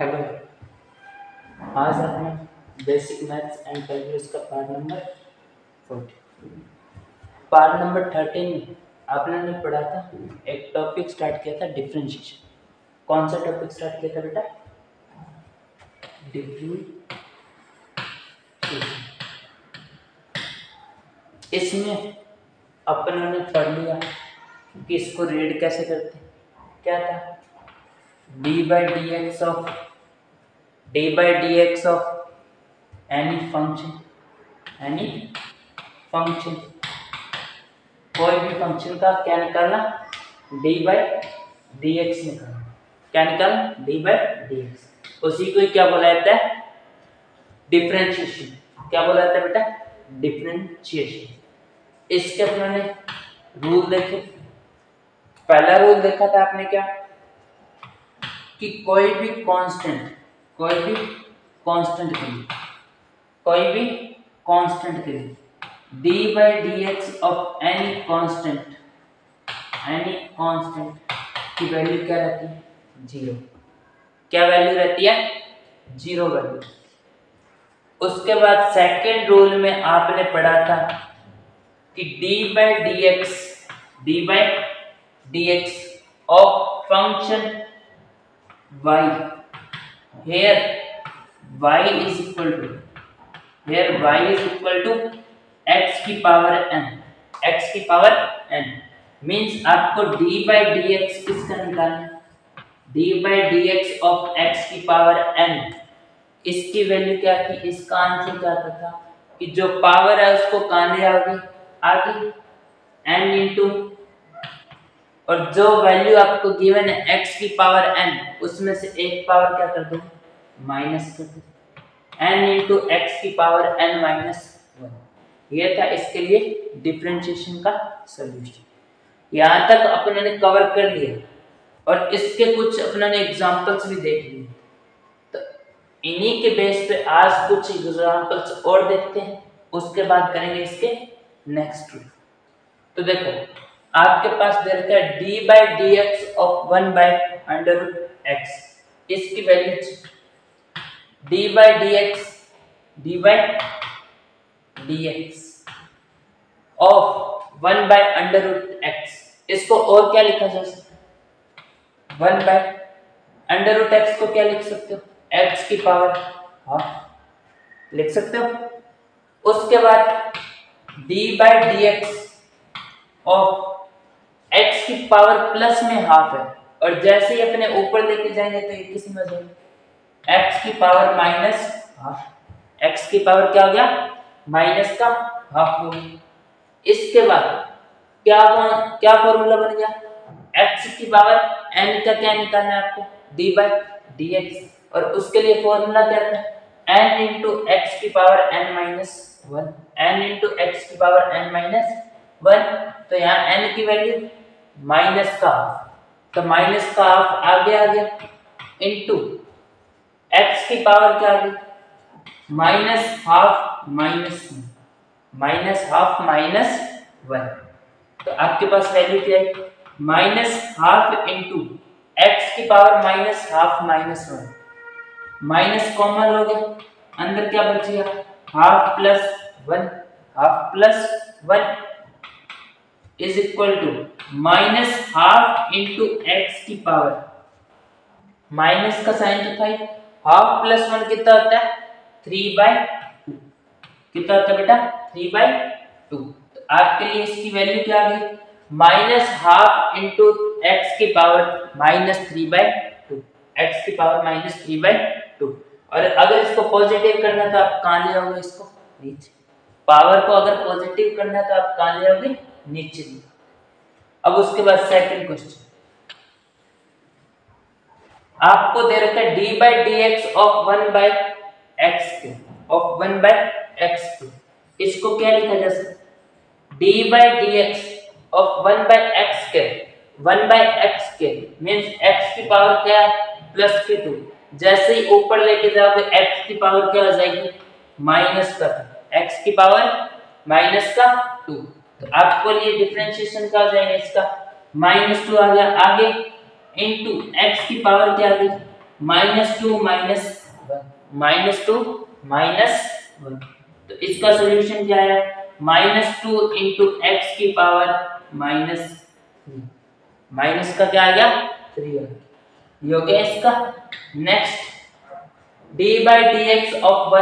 Hello. आज आपने basic maths and calculus का पार्ट नंबर 40 पार्ट नंबर 13 में आपने ने पढ़ा था। एक टॉपिक स्टार्ट किया था डिफरेंशिएशन। कौन सा टॉपिक स्टार्ट किया था बेटा? डिफरेंशिएशन। इसमें अपन ने पढ़ लिया कि इसको रीड कैसे करते हैं। क्या था? D by D x of any function कोई भी फंक्शन का क्या निकालना? डी बाई डी एक्स निकालना। क्या निकालना? D by D x. उसी को क्या बोला जाता है? डिफरेंशिएशन। क्या बोला जाता है बेटा? डिफरेंशिएशन। इसके अपने रूल देखे। पहला रूल देखा था आपने क्या कि कोई भी कांस्टेंट के लिए D by D x of any constant की वैल्यू क्या रहती है? 0। क्या वैल्यू रहती है? 0 वैल्यू। उसके बाद सेकंड रूल में आपने पढ़ा था कि D by D x of function y, here y is equal to x की पावर n मीन्स आपको d बाई डी एक्स किसका निकालना है? d by D x of x की पावर n। इसकी वैल्यू क्या थी? इसका आंसर क्या था कि जो पावर है उसको कहाँ ले आगे n इंटू, और जो वैल्यू आपको गिवन है x की पावर n, उसमें से एक पावर क्या कर दो? माइनस कर दो। n इंटू एक्स की पावर n माइनस 1। यह था इसके लिए डिफरेंशिएशन का सॉल्यूशन। यहाँ तक अपने ने कवर कर लिया और इसके कुछ अपने ने एग्जांपल्स भी देख लिए। तो इन्हीं के बेस पे आज कुछ एग्जांपल्स और देखते हैं, उसके बाद करेंगे इसके नेक्स्ट रूल। तो देखो आपके पास दे रखा है D by D x of 1 by under root X. इसकी value D by D x of 1 by under root X. इसको और क्या लिखा जा सकता है? 1 बाई अंडर रूट एक्स को क्या लिख सकते हो? एक्स की पावर हाफ लिख सकते हो। उसके बाद D by D x of x की पावर प्लस में हाफ है, और जैसे ही अपने ऊपर लेके जाएंगे तो ये किस में जाएगा? x की पावर माइनस हाफ। x की पावर क्या हो गया? माइनस का हाफ हो गया। इसके बाद क्या फॉर्मूला बन गया? x की पावर n का क्या निकालना है आपको? d by D x. और उसके लिए फॉर्मूला क्या था? n इंटू एक्स की power n minus 1। n into x की पावर n माइनस 1। तो यहाँ n की वैल्यू माइनस का हाफ, तो माइनस का हाफ आगे आ गया इंटू एक्स की पावर क्या आ गई? Minus half minus 1। तो आपके पास वैल्यू क्या है? माइनस हाफ इंटू एक्स की power minus half minus 1। Minus common हो गया, अंदर क्या बचेगा? Half plus 1 is equal to minus half into x की पावर। माइनस का साइन तो था, हाफ प्लस 1 कितना होता है? 3/2। कितना होता है बेटा? 3/2। तो आपके लिए इसकी वैल्यू क्या आ गई? माइनस हाफ इंटू एक्स की पावर माइनस 3/2। एक्स की पावर माइनस 3/2। और अगर इसको पॉजिटिव करना है तो आप कहाँ ले आओगे? इसको नीचे। पावर को अगर पॉजिटिव करना है तो आप कहाँ ले आओगे? नीचे। अब उसके बाद सेकंड क्वेश्चन आपको दे रखा है D by D x of 1 by x cube. इसको क्या लिखा जा सकता है? D by D x of 1 by x cube. 1 by x cube means x की पावर क्या है? प्लस की 2। जैसे ही ऊपर लेके जाओगे एक्स की पावर क्या हो जाएगी? माइनस का 2। एक्स की पावर माइनस का 2। तो आपको लिए डिफरेंशिएशन का हो जाएगा इसका -2 आ गया आगे इंटू एक्स की पावर क्या आ गई? -2 -1 तो इसका सॉल्यूशन क्या है? -2 इंटू एक्स की पावर -3 माइनस का क्या आ गया 3 ये हो गया इसका। Next D by D x of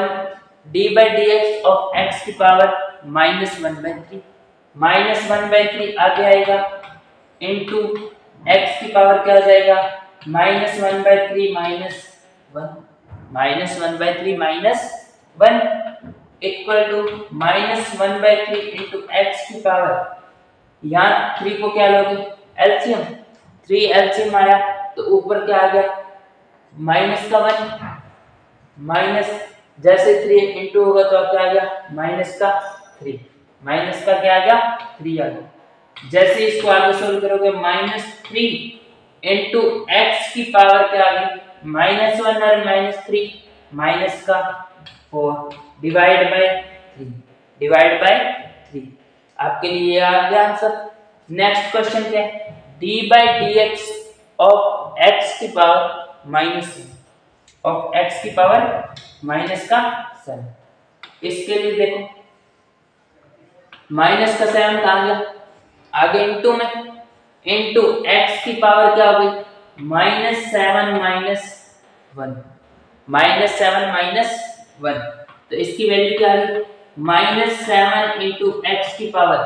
x की पावर -1/3 -1/3 आगे आएगा इंटू एक्स की पावर क्या आ जाएगा -1/3 -1 इक्वल टू -1/3 इंटू एक्स की पावर, यहाँ 3 को क्या लोगे एलसीएम, 3 एलसीएम आया तो ऊपर क्या आ गया माइनस का 1 माइनस, जैसे 3 इंटू होगा तो क्या आ गया -3 माइनस का क्या आ गया 3 आ गया। जैसे इसको आगे सोल्व करोगे -3 इंटू एक्स की पावर क्या आ गई -1 और -3 माइनस का 4 डिवाइड बाय 3 आपके लिए ये आ गया आंसर। नेक्स्ट क्वेश्चन क्या है D by D x of x की पावर -7। इसके लिए देखो माइनस का 7 कहाँ गया आगे इंटू में, इंटू एक्स की पावर क्या हो गई -7 तो इसकी वैल्यू क्या आ गई -7 इंटू एक्स की पावर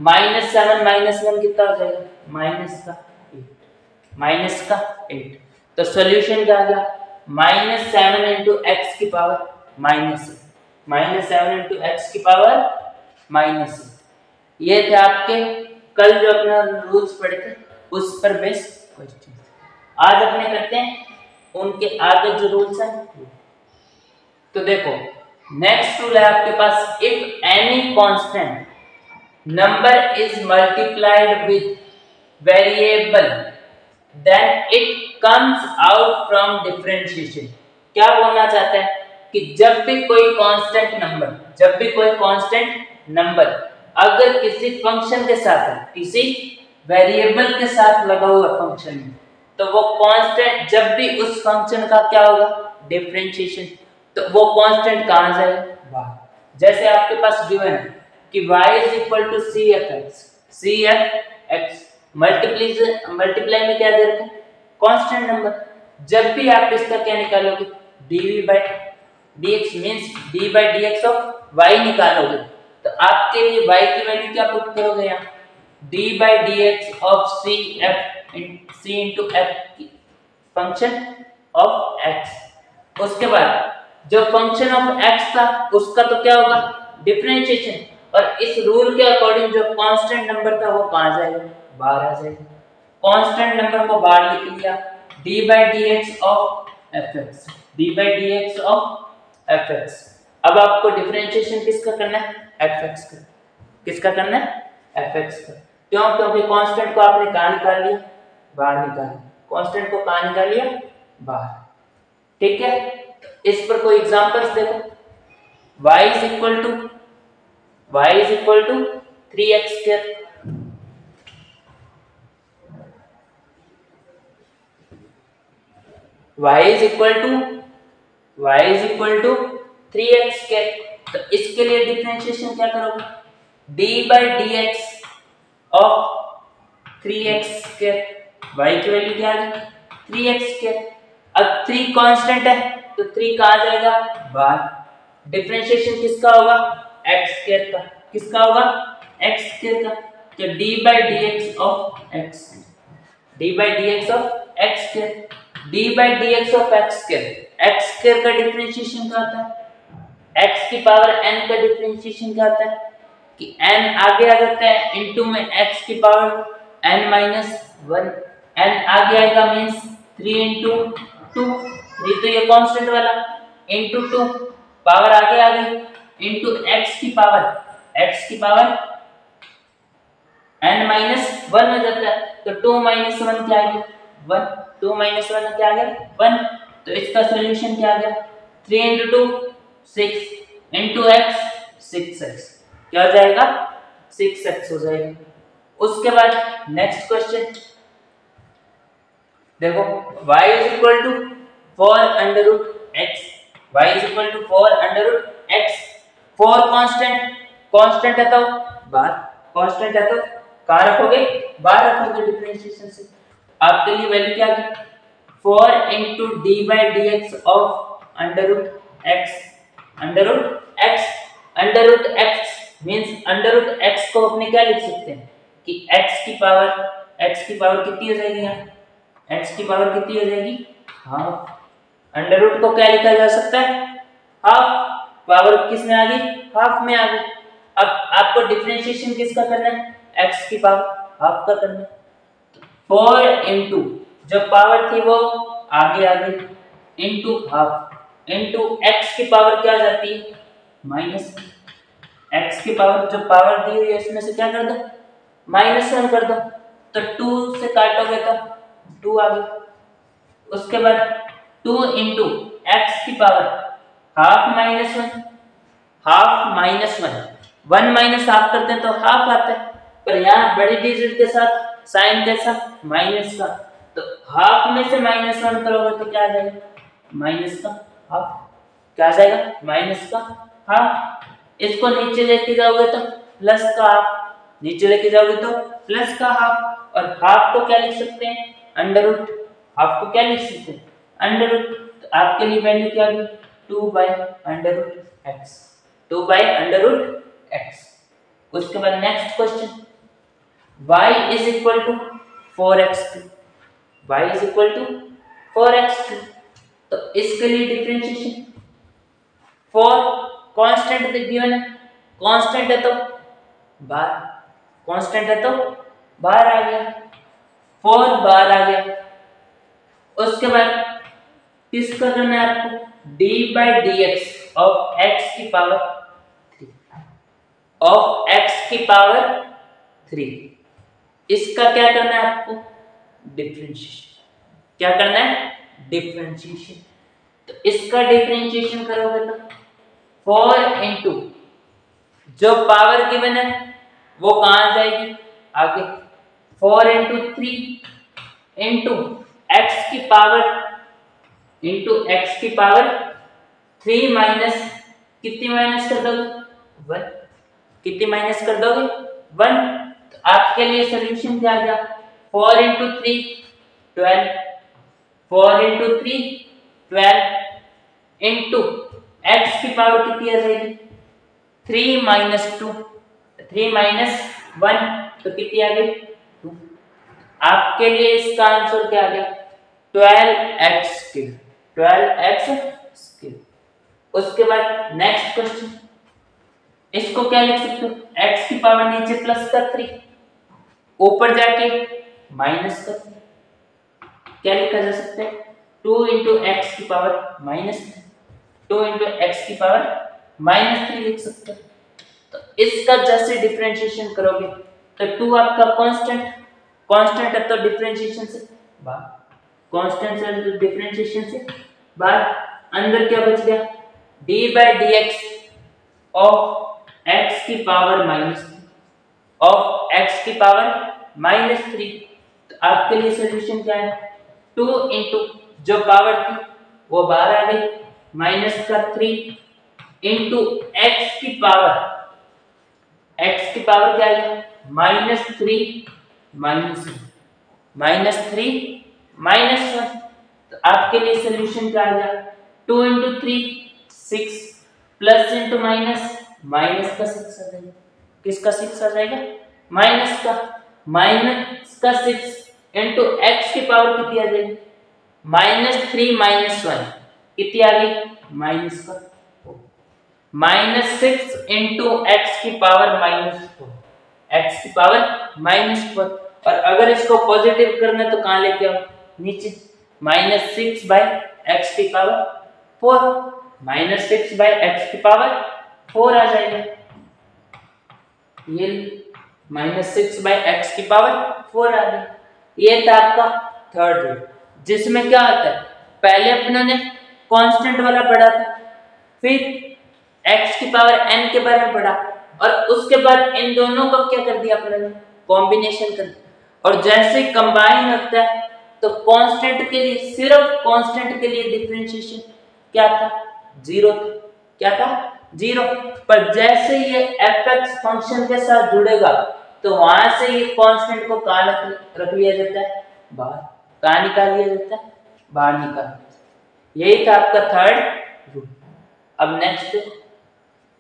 -7 -1 कितना हो जाएगा -8 तो सॉल्यूशन क्या आ गया -7 इंटू एक्स की पावर -7 इंटू एक्स की पावर -8। ये थे आपके कल जो अपना रूल्स पढ़े थे उस पर बेस्ड क्वेश्चन। आज अपने करते हैं उनके आगे जो रूल्स हैं। तो देखो नेक्स्ट रूल है आपके पास if any constant number is multiplied with variable then it comes out from differentiation. क्या बोलना चाहता है कि जब भी कोई कांस्टेंट नंबर अगर किसी फंक्शन के साथ है, किसी वेरिएबल के साथ लगा हुआ फंक्शन में, तो वो कांस्टेंट जब भी उस फंक्शन का क्या होगा डिफरेंशिएशन, तो वो कांस्टेंट कहां जाएगा बाहर। जैसे आपके पास गिवन है कि y is equal to c f x multiply में क्या दे रखा है कांस्टेंट नंबर। जब भी आप इसका क्या निकालोगे dv by dx means d by dx of y निकालोगे तो आपके लिए y की वैल्यू क्या पुट करोगे यहाँ d by dx of c into f function of x। उसके बाद जो फंक्शन ऑफ x था उसका तो क्या होगा डिफरेंशिएशन, और इस रूल के अकॉर्डिंग जो कांस्टेंट नंबर था वो कहां जाएगा बाहर आ जाएगा। कांस्टेंट नंबर को बाहर लिख लिया d by dx of fx। अब आपको डिफरेंशिएशन किसका करना है fx का। किसका करना है fx का। क्यों? क्योंकि कांस्टेंट को आपने कहां निकाल लिया बाहर निकाल लिया, कांस्टेंट को कहां निकाल लिया बाहर। ठीक है, इस पर कोई एग्जांपल्स देखो y is equal to 3x square, y is equal to 3x square. तो इसके लिए डिफरेंशिएशन क्या करोगे d by dx of 3x square, y की वैल्यू क्या आ गई 3x स्क्वायर। अब 3 कांस्टेंट है तो 3 कहां जाएगा बाहर। डिफरेंशिएशन किसका होगा x स्क्वायर का। किसका होगा x स्क्वायर का। तो d by dx of x square d by dx of x square का डिफरेंशिएशन क्या होता है x की पावर n का डिफरेंशिएशन क्या होता है कि n आगे आ जाता है इनटू में x की पावर n माइनस 1, n आगे आएगा मींस 3 इंटू 2, 3 तो ये कांस्टेंट वाला इंटू 2 पावर आगे आ गई इंटू x की पावर n माइनस 1 हो जाता है। तो 2 माइनस 1 क्या आ गया 1, 2 माइनस 1 क्या आ गया 1। तो इसका सॉल्यूशन क्या आ गया 3 इंटू 2 6 इंटू x 6x क्या हो जाएगा 6x हो जाएगा। उसके बाद नेक्स्ट क्वेश्चन देखो y is equal to 4 under root x, y is equal to 4 under root x. 4 constant, constant है तो बाहर, कांस्टेंट है तो कहाँ रखोगे, बाहर रखोगे डिफरेंशिएशन से। आपके लिए वैल्यू क्या है, 4 into d by D x of under root x, under root x, under root x means under root x को अपने क्या लिख सकते हैं कि एक्स की पावर कितनी हो जाएगी, यहाँ एक्स की पावर कितनी हो जाएगी, हाफ। अंडर रूट को क्या लिखा जा सकता है, हाफ। पावर किस में आ गई, हाफ में आ गई। अब आपको डिफरेंशिएशन किसका करना है, एक्स की पावर हाफ का करना है। 4 इंटू जो पावर थी वो आगे आ गई इंटू हाफ इंटू एक्स की पावर क्या जाती है, माइनस। एक्स की पावर जो पावर दी हुई है इसमें से क्या कर दो, -1 कर दो, तो 2 से काटोगे तो 2 आ गई। उसके बाद 2 इंटू एक्स की power half -1, half -1, 1 minus half करते हैं तो हाफ आता है, पर यहाँ बड़ी डिजिट के साथ साइन कैसा, माइनस का, तो हाफ में से -1 करोगे तो क्या आ जाएगा, माइनस का हाफ। क्या आ जाएगा, माइनस का हाफ। इसको नीचे लेके जाओगे तो प्लस का हाफ, नीचे लेके जाओगे तो प्लस का हाफ, और हाफ को क्या लिख सकते हैं, अंडर रूट। हाफ को क्या लिख सकते हैं, अंडर रूट। तो आपके लिए वैल्यू क्या होगी, 2 by under root x, 2 by under root x. उसके बाद next question, y is equal to 4x2, y is equal to 4x2। तो इसके लिए डिफरेंशिएशन 4 कांस्टेंट गिवन है, कांस्टेंट है तो बाहर, कांस्टेंट है तो बाहर आ गया, 4 बाहर आ गया। उसके बाद किसका करना है आपको, d by D x of x की पावर 3, ऑफ एक्स की पावर 3, इसका क्या करना है आपको, डिफरेंशिएशन। क्या करना है, डिफरेंशिएशन। तो इसका डिफरेंशिएशन करोगे तो 4 इंटू जो पावर गिवन है वो कहां जाएगी, आगे, 4 इंटू 3 इंटू एक्स की पावर, इंटू एक्स की पावर 3 माइनस, कितनी माइनस कर दोगे, 1, कितनी माइनस कर दोगे, 1। तो आपके लिए सोल्यूशन क्या आ गया, 4 इंटू 3 12, 4 इंटू 3 12 इंटू एक्स की पावर कितनी आ जाएगी, 3 माइनस 2, 3 माइनस 1, तो कितनी आ गई, 2। आपके लिए इसका आंसर क्या आ गया, 12x क्यूब, 12x क्यूब। उसके बाद नेक्स्ट क्वेश्चन, इसको क्या लिख सकते हो, x की पावर नीचे प्लस का 3, ऊपर जाके माइनस का 3, क्या लिखा जा सकता है, 2 इंटू एक्स की पावर -3, 2 इंटू एक्स की पावर -3 लिख सकते हैं। तो इसका जैसे डिफरेंशिएशन करोगे तो 2 आपका कांस्टेंट, कांस्टेंट है तो डिफरेंशिएशन से बाहर, कांस्टेंट से डिफरेंशिएशन से बाहर, अंदर क्या बच गया, d by D x of x की पावर -3, ऑफ एक्स की पावर -3। तो आपके लिए सोल्यूशन क्या है, 2 इंटू जो पावर थी वो बाहर आ गई, माइनस का 3 इंटू एक्स की पावर, एक्स की पावर क्या है, -3 -1। तो आपके लिए सोल्यूशन क्या आ गया, 2 into 3 6, plus into minus, minus का 6 आ जाएगा, किसका 6 आ जाएगा, माइनस का 6 इंटू एक्स की पावर कितनी आ जाएगी, -3 -1, कितनी आ गई, माइनस का -6 इंटू एक्स की पावर -4, एक्स की पावर -4। और अगर इसको पॉजिटिव करना है तो कहां लेके आओ, नीचे, -6 बाई एक्स की पावर 4, -6 बाई एक्स की पावर 4 आ जाएगा, ये -6 बाई एक्स की पावर 4 आ गई। ये था आपका थर्ड रूल, जिसमें क्या होता है, पहले अपने ने कांस्टेंट वाला पढ़ा था, फिर x की पावर n के बारे में पढ़ा, और उसके बाद इन दोनों का क्या कर दिया अपने ने, कॉम्बिनेशन कर दिया। और जैसे कंबाइन होता है तो कांस्टेंट के लिए, सिर्फ कांस्टेंट के लिए डिफरेंशिएशन क्या था, जीरो था। क्या था, जीरो। पर जैसे ये fx फंक्शन के साथ जुड़ेगा तो वहां से ये कांस्टेंट को कहां रख लिया जाता है, बाहर। कहां निकाल लिया जाता है, बाहर निकाल। यही था आपका थर्ड रूल। अब next,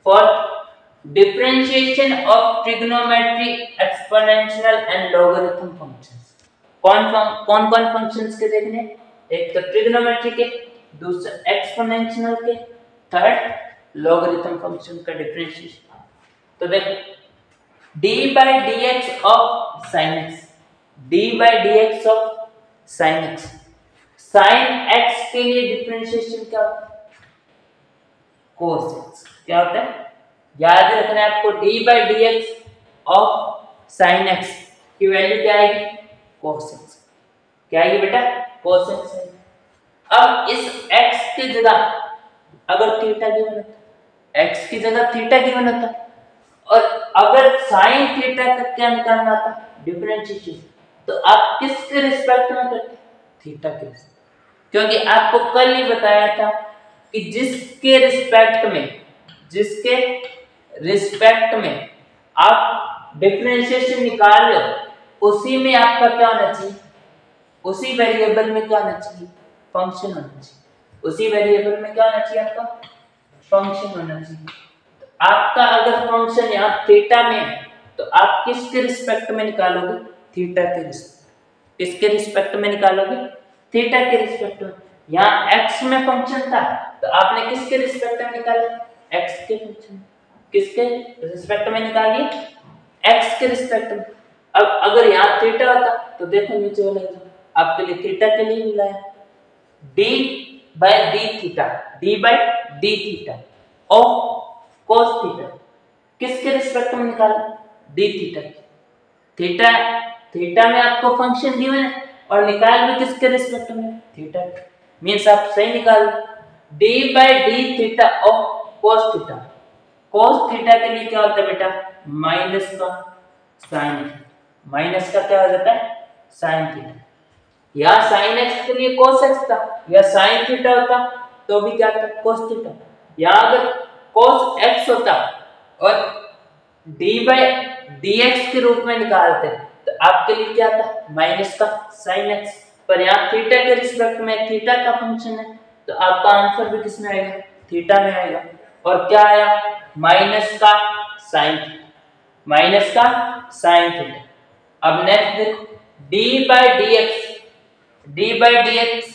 fourth, differentiation of trigonometry exponential and logarithm functions. कौन कौन फंक्शंस के देखने, एक तो ट्रिग्नोमेट्री के, दूसरा एक्सपोनेंशियल के, थर्ड लॉगरिथम फंक्शन का डिफरेंशिएशन। तो देखो, d by dx of sin x, d by dx of sin x, sin x के लिए डिफरेंशिएशन क्या होता है, cos x। क्या होता है, याद रखना है आपको, d by dx of sin x की वैल्यू क्या आएगी, cos x। क्या आएगी बेटा, cos x आएगी। अब इस x की जगह अगर थीटा गिवन होता, x की जगह थीटा गिवन होता, और अगर साइन थीटा का क्या निकालना था, डिफरेंशिएशन, तो आप किसके रिस्पेक्ट में करते, थीटा के रिस्पेक्ट। क्योंकि आपको कल ही बताया था कि जिसके रिस्पेक्ट में आप डिफरेंशिएशन निकाल रहे हो, उसी में आपका क्या होना चाहिए, उसी वेरिएबल में क्या होना चाहिए, फंक्शन होना चाहिए। उसी वेरिएबल में क्या होना चाहिए, आपका फंक्शन होना चाहिए। आपका अगर फंक्शन यहाँ थीटा में है तो आप किसके रिस्पेक्ट में निकालोगे, थीटा के रिस्पेक्ट। किसके रिस्पेक्ट में निकालोगे, थीटा के रिस्पेक्ट में। यहाँ x में फंक्शन था तो आपने किसके रिस्पेक्ट में निकाला, x के फंक्शन, किसके रिस्पेक्ट में निकालिए, x के रिस्पेक्ट में। अब अगर यहाँ थीटा होता तो देखो नीचे वाला एग्जांपल आपके लिए थीटा के लिए मिला है, d by d theta, d by d theta of cos theta, किसके रिस्पेक्ट में निकाला, d थीटा। थीटा थीटा में आपको फंक्शन गिवन है और निकाल भी किसके रिस्पेक्ट में, थीटा। मींस आप सही निकाल, d by d theta of cos theta. cos theta के लिए क्या होता है बेटा, माइनस का साइन, माइनस का क्या हो जाता है, साइन थीटा। या साइन x के लिए cos x था, या साइन थीटा होता तो भी क्या था, cos थीटा। या अगर cos x होता और d by dx के रूप में निकालते तो आपके लिए क्या था, माइनस का साइन x। पर यहाँ थीटा के रिस्पेक्ट में थीटा का फंक्शन है तो आपका आंसर भी किस में आएगा, थीटा में आएगा। और क्या आया, माइनस का साइन थीटा, माइनस का साइन थीटा। अब नेक्स्ट देखो, d by dx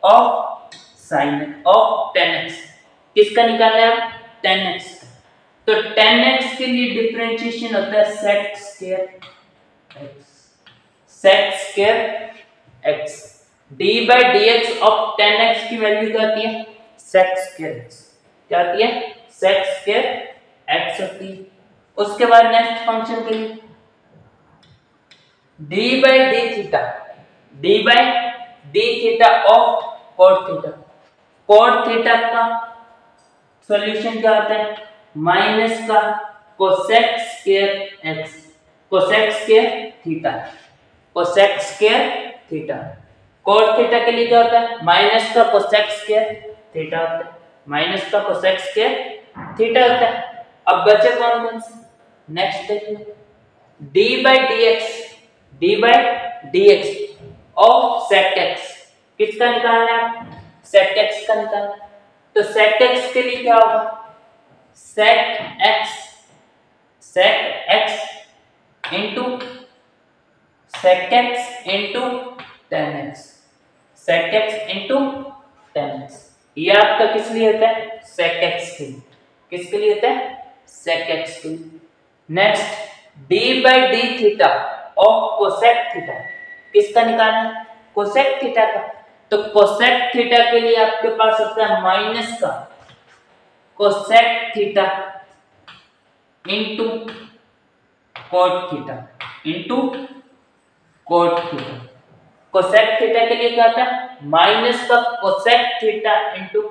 of sine of 10x, किसका निकालना है, 10x का। तो 10x के लिए डिफरेंशिएशन होता है sec square x, sec square x। d by dx of 10x की वैल्यू क्या आती है, sec स्क्वायर x। क्या आती है, sec स्क्वायर x होती है। उसके बाद नेक्स्ट फंक्शन के लिए d by d theta, d by d theta of cot theta. cot theta का सॉल्यूशन क्या होता है, माइनस का cosec square x, cosec square theta, cosec square theta. cot theta के लिए क्या होता है, माइनस का कोसेक स्क्वायर थीटा होता है, माइनस का कोसेक स्क्वायर थीटा होता है। अब बचे कौन कौन से, नेक्स्ट देखिए, d by dx of sec x, किसका निकालना है, sec x का निकालना है। तो sec x के लिए क्या होगा, sec x into sec x into 10x, sec x into 10x। ये आपका किस लिए होता है, sec x के लिए। किसके लिए होता है, sec x के लिए। Next, d by d theta of cosec theta, किसका निकालना है, कोसेक थीटा का। तो कोसेक थीटा के लिए आपके पास होता है माइनस का cosec theta into cot theta, into cot theta. Cosec theta के लिए क्या होता है, माइनस का cosec theta into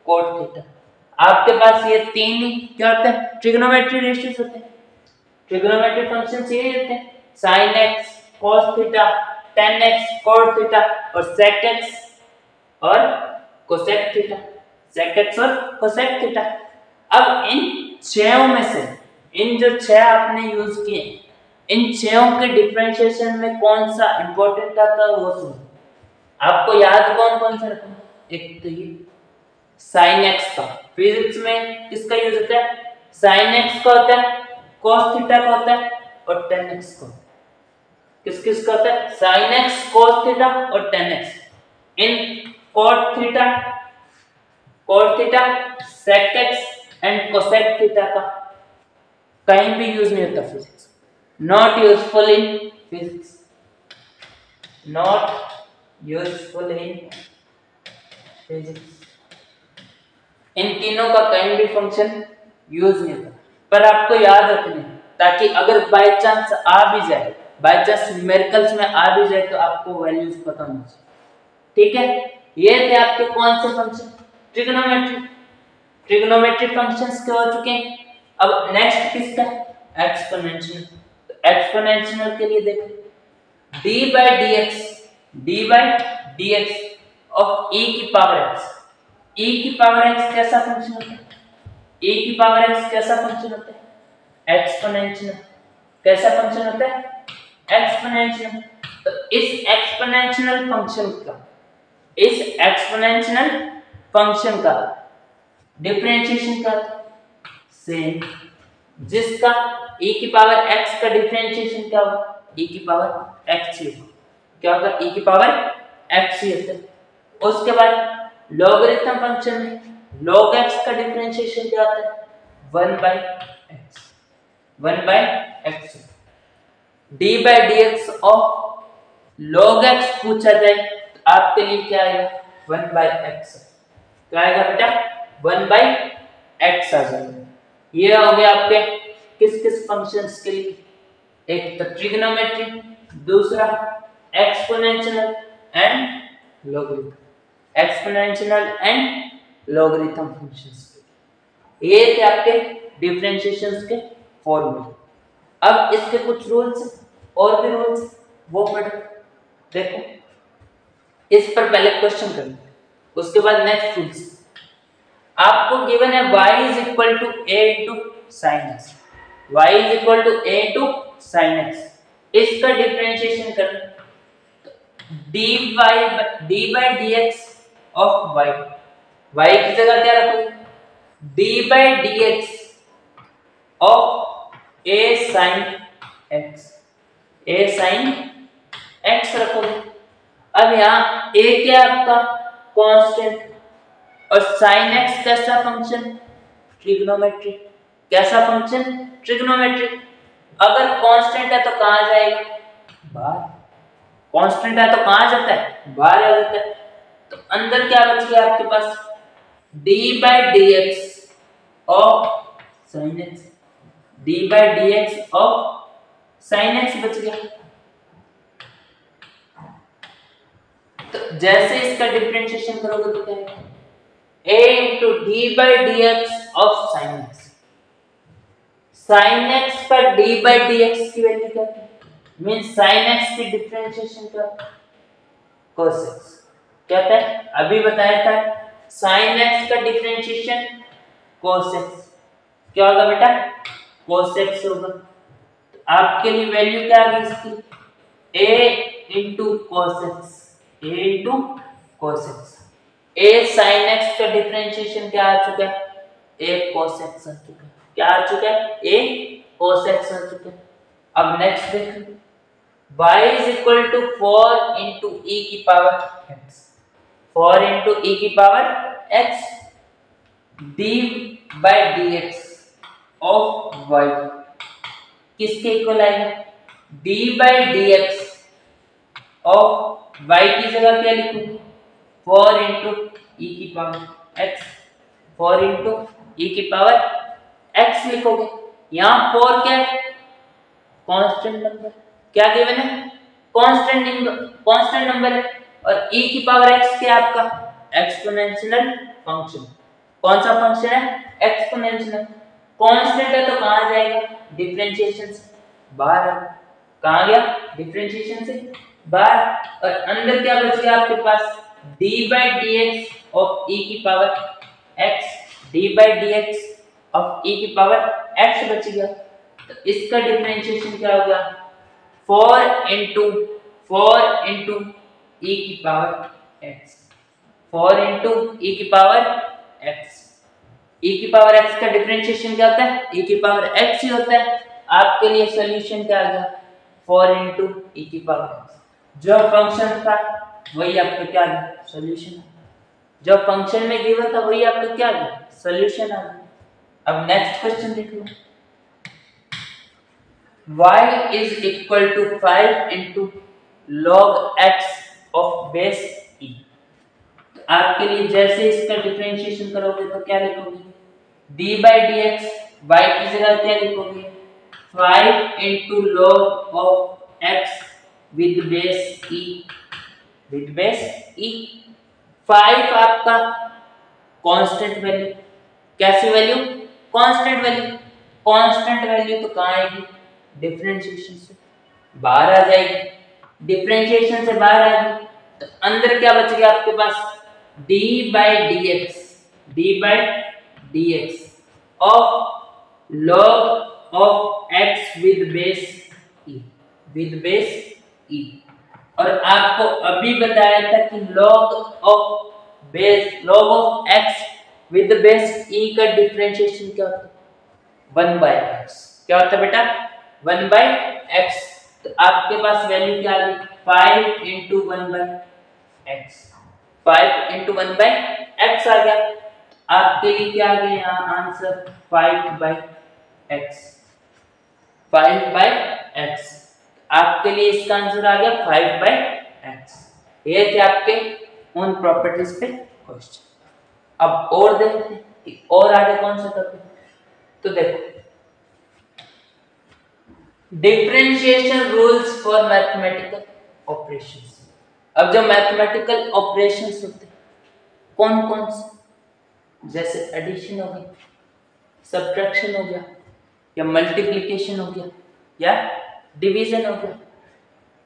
cot theta. आपके पास ये तीन क्या होते हैं, ट्रिग्नोमेट्री रेशियोज होते हैं। ट्रिग्नोमेट्री फंक्शंस ये होते हैं, sin x cos theta tan x cot theta और sec x और cosec थीटा, sec x और cosec थीटा। अब इन छयों में से इन जो छह आपने यूज किए, इन छयों के डिफरेंशिएशन में कौन सा इंपॉर्टेंट आता है वो सुनो। आपको याद कौन कौन सा रखना? एक तो ये sin x का, फिजिक्स में किसका यूज होता है? sin x का होता है, cos थीटा का होता है और tan x का। किस किस का होता है? sin x, cos थीटा और tan x। इन cot theta, sec x and cosec theta का कहीं भी यूज नहीं होता physics, not useful in physics, not useful in physics. इन तीनों का कहीं भी फंक्शन यूज नहीं होता, पर आपको याद रखना है ताकि अगर बाय चांस आ भी जाए, बाय चांस न्यूमेरिकल्स में आ भी जाए तो आपको वैल्यूज पता होनी चाहिए। ठीक है, ये थे आपके कौन से फंक्शन? ट्रिग्नोमेट्री फंक्शंस के हो चुके हैं। अब नेक्स्ट किसका? एक्सपोनेंशियल। तो एक्सपोनेंशियल के लिए देखो dy dx ऑफ e की पावर x। e की पावर x कैसा फंक्शन होता है? e की पावर x कैसा फंक्शन होता है? एक्सपोनेंशियल। कैसा फंक्शन होता है? एक्सपोनेंशियल। तो इस एक्सपोनेंशियल फंक्शन का डिफरेंशिएशन क्या होता है? सेम। जिसका e की पावर x का डिफरेंशिएशन क्या होगा? e की पावर x ही होगा। क्या होगा? e की पावर x ही होता है। उसके बाद लॉगरिथम फंक्शन में log x का डिफरेंशिएशन क्या होता है? 1/x। 1/x। d by dx of log x पूछा जाए तो आपके लिए क्या आएगा? 1/x। क्या आएगा बेटा? 1/x आ जाएगा। ये हो गया आपके किस किस फंक्शंस के लिए? एक तो ट्रिग्नोमेट्री, दूसरा exponential and logarithm. Exponential and logarithm functions, ये थे आपके डिफरेंशिएशंस के फॉर्मूले। अब इसके कुछ रूल्स और भी रूल्स वो पढ़ो। देखो इस पर पहले क्वेश्चन करें, उसके बाद नेक्स्ट रूल्स। आपको गिवन है y is equal to a into sine x. y is equal to a into sine x. इसका डिफरेंशिएशन करना dy by dx of y। y की जगह क्या रखोगे? d by dx of a sine x। a sine x रखोगे। अब यहाँ a क्या आपका? कांस्टेंट। और sin x कैसा फंक्शन? ट्रिग्नोमेट्रिक। कैसा फंक्शन? ट्रिग्नोमेट्रिक। अगर कांस्टेंट है तो कहां जाएगा? बाहर। कांस्टेंट है तो कहां जाता है? बाहर आ जाता है। तो अंदर क्या बच गया आपके पास? d by dx of sin x। d by dx of sin x बच गया। तो जैसे इसका डिफरेंशिएशन करोगे तो क्या है? a into d by dx of sin x। sin x पर d by dx की वैल्यू क्या है? मींस sin x की डिफरेंशिएशन क्या है? cos x। क्या था? अभी बताया था sin x का डिफरेंशिएशन cos x। क्या होगा बेटा? cos x होगा। तो आपके लिए वैल्यू क्या आ गई इसकी? a into cos x। a into cos x। a sin x का डिफरेंशिएशन क्या आ चुका है? a cos x आ चुका है। क्या आ चुका है? a cos x आ चुका है। अब नेक्स्ट देखो y is equal to 4 into e की पावर x। 4 into e की power x d by dx of y किसके इक्वल आएगा? d by dx of y की जगह क्या लिखूंगी? 4 into e की पावर x। 4 into e की पावर x लिखोगे। यहाँ 4 क्या है? Constant number. क्या गिवन है? कांस्टेंट नंबर है। और e की पावर x क्या है आपका? Exponential function. कौन सा फंक्शन है? एक्सपोनेंशियल। कांस्टेंट है तो कहां जाएगा? डिफरेंशिएशन से बाहर। कहां गया? डिफरेंशिएशन से बार, और अंदर क्या बच गया आपके पास, d by D x of e की power x, d by D x of e की पावर x बच गया। तो इसका डिफरेंशिएशन क्या होगा, 4 इंटू 4 इंटू e की पावर x, 4 इंटू e की पावर x। e की पावर x का डिफरेंशिएशन क्या होता है, e की पावर x ही होता है। आपके लिए सॉल्यूशन क्या आ गया, 4 इंटू e की पावर x। जो फंक्शन था वही आपका क्या आ गया, सॉल्यूशन। जो फंक्शन में गिवन था वही आपका क्या आ गया, सॉल्यूशन आ गया। अब नेक्स्ट क्वेश्चन देख लो, y is equal to 5 into log x of base e। आपके लिए जैसे इसका डिफरेंशिएशन करोगे तो क्या लिखोगे, d by D x, y की जगह क्या लिखोगे, 5 into log of x with base e, with base e। 5 आपका कांस्टेंट वैल्यू, कैसी value, constant value. Constant value तो कहाँ आएगी, डिफरेंशिएशन से बाहर आ जाएगी, डिफरेंशिएशन से बाहर आएगी। तो अंदर क्या बच गया आपके पास, d by D x, d by D x of log of x with base e, with base e। और आपको अभी बताया था कि log of base, log of x with base e का डिफरेंशिएशन क्या होता है, 1 बाई x। क्या होता है बेटा, 1 बाई x। तो आपके पास वैल्यू क्या आ गई, 5 into 1 by x, 5 into 1 by x आ गया। आपके लिए क्या आ गया यहाँ answer, 5 by x, 5 by x। आपके लिए इसका आंसर आ गया 5 बाई x। ये थे आपके उन प्रॉपर्टीज पे क्वेश्चन। अब और देखते हैं कि और आगे कौन सा टॉपिक। तो देखो, differentiation rules for mathematical operations. अब जो मैथमेटिकल ऑपरेशंस होते हैं कौन कौन से, जैसे एडिशन हो गई, सब्ट्रैक्शन हो गया, या मल्टीप्लिकेशन हो गया, या डिवीजन हो गया,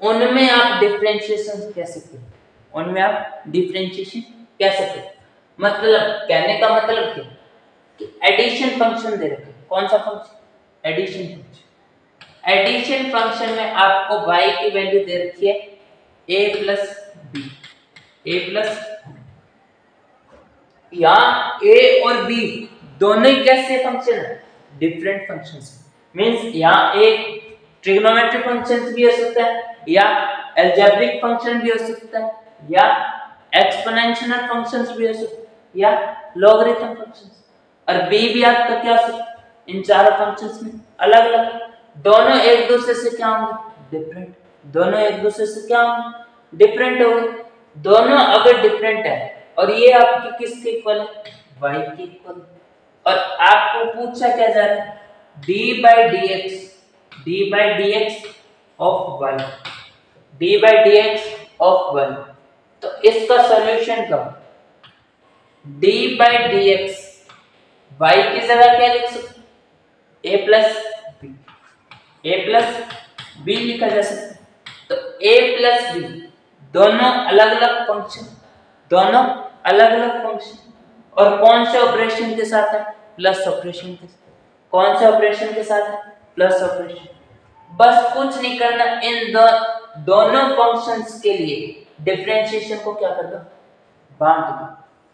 उनमें आप डिफरेंशिएशन कैसे करें, उनमें आप डिफरेंशिएशन कैसे करें। मतलब कहने का मतलब क्या कि एडिशन फंक्शन दे रखा है, कौन सा function, addition function. Addition function में आपको y की वैल्यू दे रखी है a plus b, a plus, यहाँ a और b दोनों ही कैसे फंक्शन है, डिफरेंट फंक्शंस। मींस यहाँ एक ट्रिग्नोमेट्रिक फंक्शन भी हो सकता है, या अलजेब्रिक फंक्शन भी हो सकता है, या एक्सपोनेंशियल फंक्शंस भी हो सकते हैं, या लॉगरिथम फंक्शंस। और b भी आपका क्या हो सकता है, इन चारों फंक्शंस में अलग अलग, दोनों एक दूसरे से क्या होंगे, डिफरेंट। दोनों एक दूसरे से क्या होंगे, डिफरेंट होंगे। दोनों अगर डिफरेंट है और ये आपकी किसके इक्वल है, y के इक्वल। और आपको पूछा क्या जा रहा है, d by D x, d by D x of y, d by D x of y। तो इसका सॉल्यूशन क्या, d by D x, y की जगह क्या लिख सकते, a plus b, a plus b लिखा जा सकता है। तो a प्लस बी दोनों अलग अलग फंक्शन, दोनों अलग अलग फंक्शन, और कौन से ऑपरेशन के साथ है, प्लस ऑपरेशन के साथ। कौन से ऑपरेशन के साथ है, प्लस ऑपरेशन। बस कुछ नहीं करना, इन दोनों फंक्शंस के लिए डिफरेंशिएशन को क्या कर दो, बांट दो।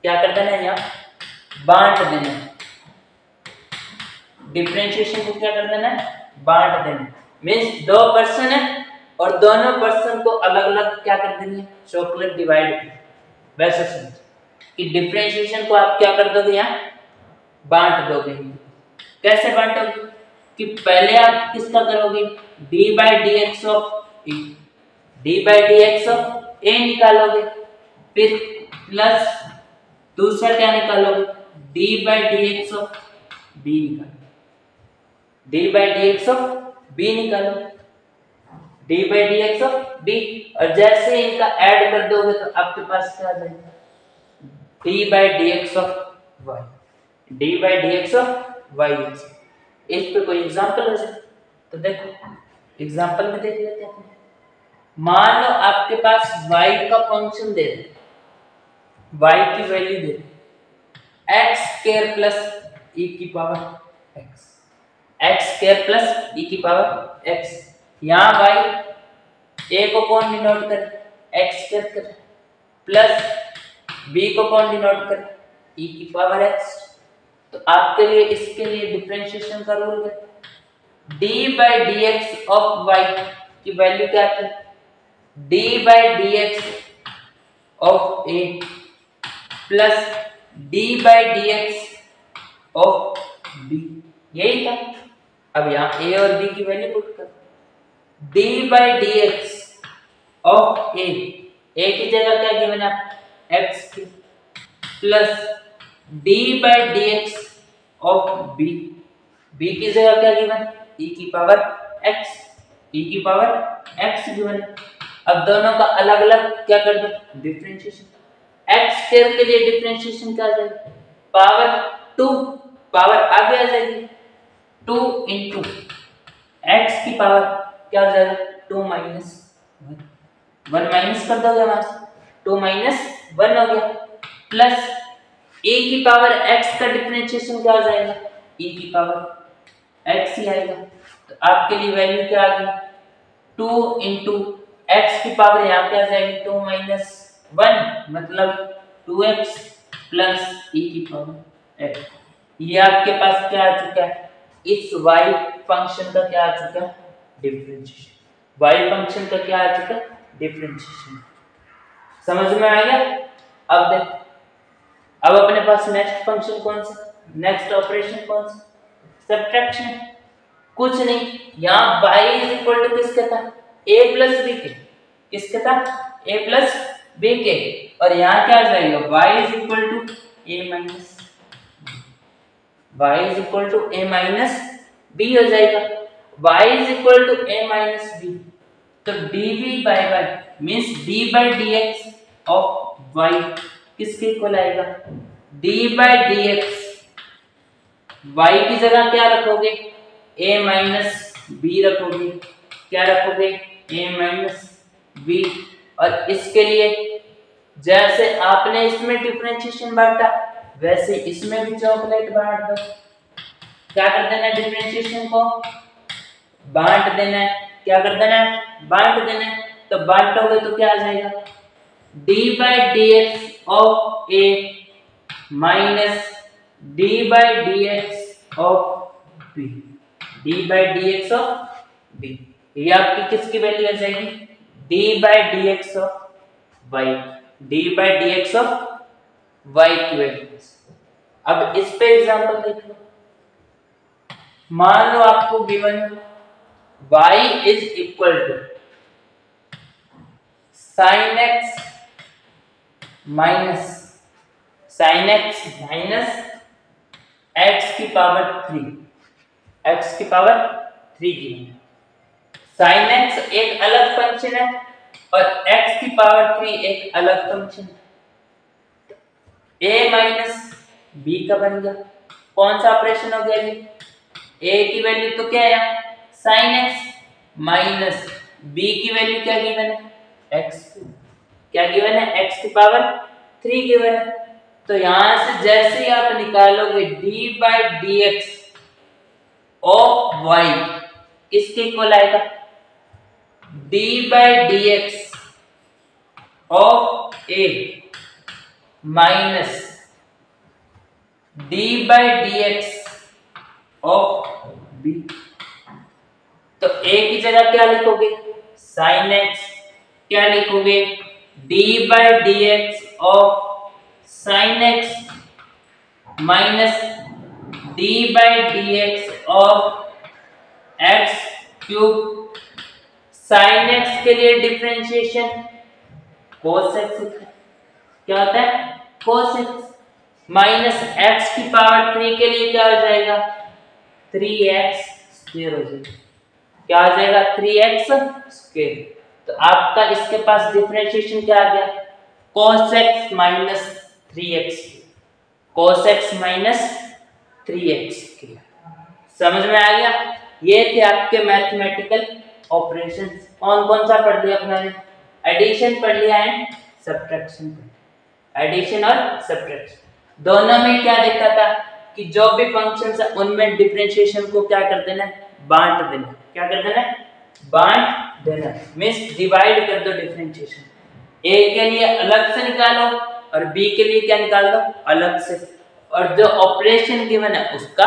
क्या कर देना है, यहाँ बांट देना। डिफरेंशिएशन को क्या कर देना है, बांट देना। मींस दो पर्सन है और दोनों पर्सन को अलग अलग क्या कर देनी है, चॉकलेट डिवाइड। वैसे समझ कि डिफरेंशिएशन को आप क्या कर दोगे, यहाँ बांट दोगे। कैसे बांटोगे, कि पहले आप किसका करोगे, d by D x of A, D by D x of A निकालोगे, फिर प्लस दूसरा क्या निकालोगे, d by D x of B निकालोगे, d by D x of B निकालो, d by D x of B. और जैसे इनका ऐड कर दोगे तो आपके पास क्या आ जाएगा, d by D x of y, d by D x of y. इस पे कोई एग्जांपल हो जाए तो देखो, एग्जांपल में देख लेते हैं। मान लो आपके पास y का फंक्शन दे दे, y की वैल्यू दे दे एक्स स्क्वायर प्लस ई की power X, X square plus E की पावर एक्स। यहाँ y a को कौन डिनोट करे एक्स स्क्वायर करे, प्लस b को कौन डिनोट करे e की पावर x। तो आपके लिए इसके लिए डिफरेंशिएशन का रूल है, d by D x of y की वैल्यू क्या थी, d by D x of a plus d by D x of b, यही था। अब यहाँ a और b की वैल्यू पुट कर, d by D x of a की जगह क्या गिवन है x की, plus d by D x of b की जगह क्या गिवन e की पावर x, की पावर x गिवन। अब दोनों का अलग अलग क्या कर दो डिफरेंशिएशन, x स्क्वायर के लिए डिफरेंशिएशन क्या आ जाएगा पावर 2, पावर आगे आ जाएगी 2 इंटू एक्स की पावर क्या हो जाएगा 2 माइनस 1 माइनस कर दोगे वहां से 2 माइनस 1 हो गया, प्लस ए की पावर x का डिफरेंशिएशन क्या हो जाएगा e की पावर x ही आएगा। तो आपके लिए वैल्यू क्या आ गई 2 इंटू एक्स की पावर यहाँ क्या आ जाएगी 2 माइनस 1 मतलब 2x प्लस e की पावर x। ये आपके पास क्या आ चुका है, इस y फंक्शन का क्या आ चुका है डिफरेंशिएशन, y फंक्शन का क्या आ चुका है डिफरेंशिएशन। समझ में आ गया। अब देख, अब अपने पास नेक्स्ट फंक्शन कौन सा, नेक्स्ट ऑपरेशन कौन सा, सब्ट्रैक्शन। कुछ नहीं, यहाँ y इज इक्वल टू किसके था a प्लस b के, किसके था a प्लस b के, और यहाँ क्या आ जाएगा y is equal to a minus, y is equal to a minus b हो जाएगा, y is equal to a minus b। तो dv by y means d by dx of y किसके इक्वल आएगा d बाय dx, y की जगह क्या रखोगे a minus b रखोगे, क्या रखोगे a माइनस b। और इसके लिए जैसे आपने इसमें डिफरेंशिएशन बांटा वैसे इसमें भी चॉकलेट बांट दो, क्या कर देना है डिफरेंशिएशन को बांट देना है, क्या कर देना है बांट देना है। तो बांटोगे तो क्या आ जाएगा d by D x of a minus d by D x of b, d by D x of b। ये आपकी किसकी वैल्यू आ जाएगी d by D x of y, d by D x of y की value. अब इस पे example देख लो, मान लो आपको given y is equal to sin x minus x की पावर 3, x की पावर 3 गिवन। sin x एक अलग फंक्शन है और x की पावर 3 एक अलग फंक्शन है। a माइनस b का बन गया, कौन सा ऑपरेशन हो गया ये, a की वैल्यू तो क्या है sin x माइनस b की वैल्यू क्या गिवन है x, क्या गिवन है x की पावर 3 गिवन है। तो यहां से जैसे ही आप निकालोगे d by D x of y किसके इक्वल आएगा d by D x of a minus d by D x of b। तो a की जगह क्या लिखोगे sin x, क्या लिखोगे d by D x of sin x minus d by D x of x cube. sin x के लिए differentiation cos x क्या होता है cos x, माइनस x की पावर 3 के लिए क्या हो जाएगा 3x स्क्वायर हो जाएगा, क्या आ जाएगा 3x स्क्वायर। तो आपका इसके पास डिफरेंशिएशन क्या आ गया cos x minus 3x, cos x minus 3x। समझ में आ गया। ये थे आपके मैथमेटिकल ऑपरेशंस। कौन कौन सा पढ़ लिया अपना ने? एडिशन पढ़ लिया एंड सब्ट्रैक्शन पढ़ लिया। एडिशन और सब्ट्रैक्शन दोनों में क्या देखा था कि जो भी फंक्शंस है उनमें डिफरेंशिएशन को क्या कर देना, बांट देना। क्या कर देना? बांट देना मींस डिवाइड कर दो डिफरेंशिएशन। ए के लिए अलग से निकालो और बी के लिए क्या निकाल दो, अलग से, और जो ऑपरेशन गिवन है उसका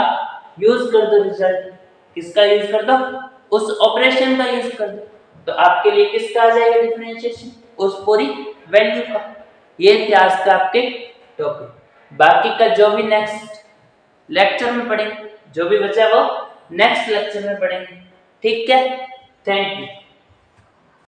यूज कर दो। रिजल्ट किसका यूज कर दो? उस ऑपरेशन का यूज कर दो। तो आपके लिए किसका आ जाएगा डिफरेंशिएशन? उस पूरी वैल्यू का। ये थे आज का आपके टॉपिक। बाकी का जो भी नेक्स्ट लेक्चर में पढ़ेंगे, जो भी बचा वो नेक्स्ट लेक्चर में पढ़ेंगे। ठीक है, थैंक यू।